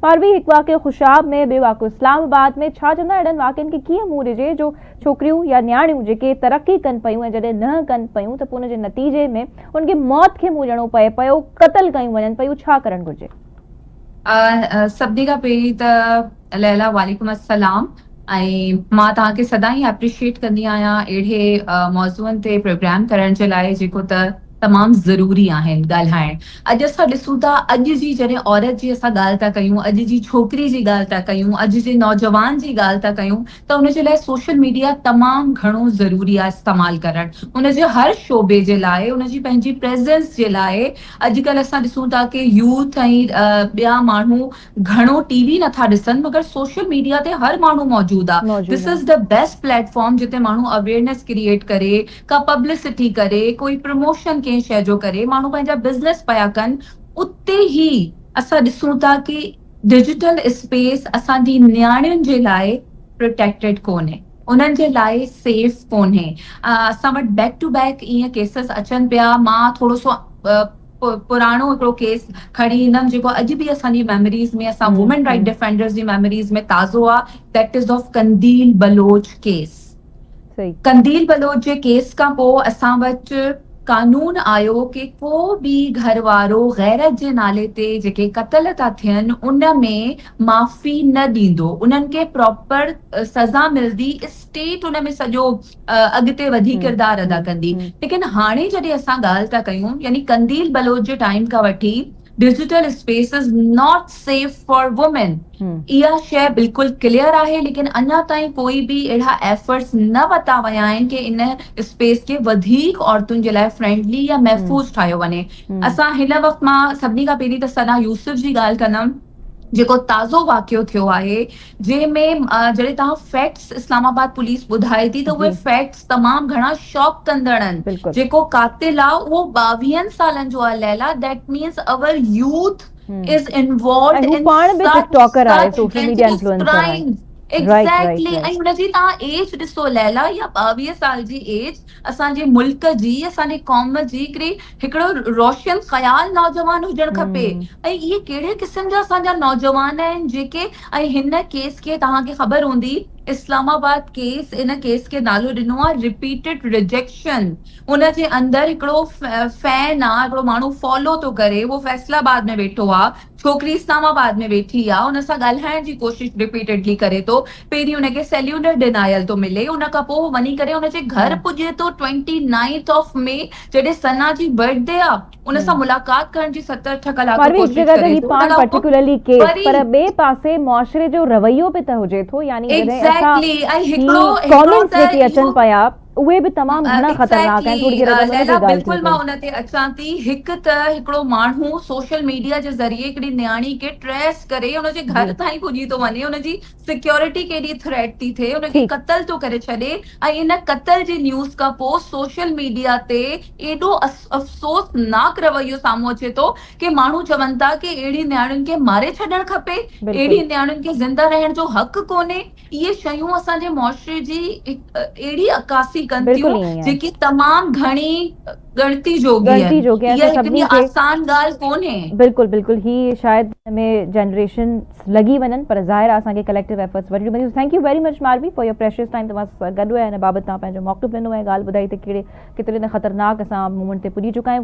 पारवी हिक वाक़ियो खुशाब में बे वाक़ियो इस्लामाबाद में छा चवंदा अहिड़नि वाक़ियनि खे कीअं मुंहुं ॾिजे जो छोकिरियूं या न्याणियूं जेके तरक़ी कनि पियूं ऐं जॾहिं न कनि पियूं त पोइ उनजे नतीजे में उनखे मौत खे मुंहुं ॾियणो पए पियो, क़त्ल कयूं वञनि पियूं, छा करणु घुरिजे? सभिनी खां पहिरीं त लैला वालेकुम अस्सलाम। ऐं मां तव्हांखे सदाईं एप्रिशिएट कंदी आहियां अहिड़े मौज़ूअनि ते प्रोग्राम करण जे लाइ जेको त तमामु ज़रूरी आहिनि ॻाल्हाइण। अॼु असां ॾिसूं था, अॼु जी जॾहिं औरत जी असां ॻाल्हि था कयूं, अॼु जी छोकिरी जी ॻाल्हि था कयूं, अॼु जे नौजवान जी ॻाल्हि था कयूं, त उनजे लाइ सोशल मीडिया तमामु घणो ज़रूरी आहे इस्तेमालु करणु। उनजे हर शोबे जे लाइ, उनजी पंहिंजी प्रेज़ेंस जे लाइ अॼुकल्ह असां ॾिसूं था कि यूथ ऐं ॿिया माण्हू घणो टीवी नथा ॾिसनि, मगर सोशल मीडिया ते हर माण्हू मौजूद आहे। This is the best platform जिते माण्हू अवेयरनेस क्रिएट करे, का पब्लिसिटी करे, कोई प्रमोशन कंहिं शइ जो करे, माण्हू पंहिंजा बिज़नेस पिया कनि। उते ई असां ॾिसूं था कि डिजिटल स्पेस असांजी न्याणियुनि जे लाइ प्रोटेक्टेड कोन्हे, उन्हनि जे लाइ सेफ कोन्हे। असां वटि बैक टू बैक ईअं केसिस अचनि पिया। मां थोरो सो पुराणो हिकिड़ो केस खणी ईंदमि जेको अॼु बि असांजी मेमोरीज़ में, असां वुमेन राइट डिफेंडर्स जी मेमोरीज़ में ताज़ो आहे। दैट इज़ ऑफ कंदील बलोच केस। कंदील बलोच जे केस खां पोइ असां वटि कानून आयो कि को बि घर वारो गैरत जे नाले ते जेके क़त्ल था थियनि उन में माफ़ी न ॾींदो, उन्हनि खे प्रॉपर सज़ा मिलंदी, स्टेट उन में सॼो अॻिते वधी किरदारु अदा कंदी। लेकिन हाणे जॾहिं असां ॻाल्हि था कयूं, यानी कंदील बलोच जे टाइम खां वठी digital space is not safe for women, इहा शइ बिल्कुलु क्लियर आहे। लेकिन अञा ताईं कोई बि अहिड़ा एफर्ट्स न वरिता विया आहिनि कि इन स्पेस खे वधीक औरतुनि जे लाइ फ्रेंडली या महफ़ूज़ ठाहियो वञे। असां हिन वक़्तु मां सभिनी खां पहिरीं त सना यूसुफ जी ॻाल्हि कंदमि, जेको ताज़ो वाक़ियो थियो आहे, जंहिंमें जॾहिं तव्हां फैक्ट्स इस्लामाबाद पुलिस ॿुधाए थी त उहे फैक्ट्स तमामु घणा शॉक कंदड़ आहिनि। जेको कातिल आहे उहो 22 सालनि जो आहे Laila. That means our youth is involved in such crimes. Exactly. ऐं हुनजी तव्हां एज ॾिसो लैला, या 22 साल जी एज असांजे मुल्क जी, असांजे क़ौम जी हिकिड़ो रोशन ख़याल नौजवान हुजणु खपे। ऐं इहे कहिड़े क़िस्म जा असांजा नौजवान आहिनि जेके, ऐं हिन केस खे तव्हांखे ख़बर हूंदी, इस्लामाबाद केस, इन केस खे नालो ॾिनो आहे रिपीटेड रिजेक्शन। उनजे अंदरि हिकिड़ो फैन आहे, हिकिड़ो माण्हू फॉलो थो करे, उहो फैसलाबाद में वेठो आहे, छोकिरी इस्लामाबाद में वेठी आहे, उन सां ॻाल्हाइण जी कोशिश रिपीटेडली करे थो। पहिरीं हुनखे सेल्यूलर डिनायल थो मिले, उन खां पोइ वञी करे हुनजे घर पुॼे थो 29 मे, जॾहिं सना जी बर्थडे आहे, उन सां मुलाक़ात करण जी 7-8 कलाक कोशिश करे थो। पर्टिकुलरली केस पर ॿिए पासे मुआशरे जो रवैयो बि त हुजे थो, यानी एग्जैक्टली। ऐं कमेंट्स जेके अचनि पिया उहे बि तमामु घणा ख़तरनाक आहिनि। लैला बिल्कुलु मां उन ते अचां थी। हिकु त हिकिड़ो माण्हू सोशल मीडिया जे ज़रिए हिकिड़ी न्याणी खे ट्रेस करे उनजे घर ताईं पुॼी थो वञे, उनजी सिक्योरिटी केॾी थ्रेट थी थिए, उनखे क़त्ल थो करे छॾे। ऐं इन क़त्ल जी न्यूज़ खां पोइ सोशल मीडिया ते एॾो अफ़सोसनाक रवैयो साम्हूं अचे थो कि माण्हू चवनि था कि अहिड़ी न्याणियुनि खे मारे छॾणु खपे, अहिड़ी न्याणियुनि खे ज़िंदा रहण जो हक़ कोन्हे। इहे शयूं असांजे मुआशरे जी अहिड़ी अकासी कनि थियूं जेकी तमामु घणी गणती जोगी आहे। इहा हिकिड़ी आसान ॻाल्हि कोन्हे। बिल्कुलु बिल्कुलु, ही शायदि में जनरेशन लॻी वञनि, पर ज़ाहिर आहे असांखे कलेक्टिव एफर्ट्स वठी मिली। Thank U very much Marvi for your precious time. तव्हां सां गॾु आहे, हिन बाबति तव्हां पंहिंजो मौक़िफ़ ॾिनो आहे, ॻाल्हि ॿुधाई त केतिरे न ख़तरनाक असां मूमेंट ते पुॼी चुका आहियूं।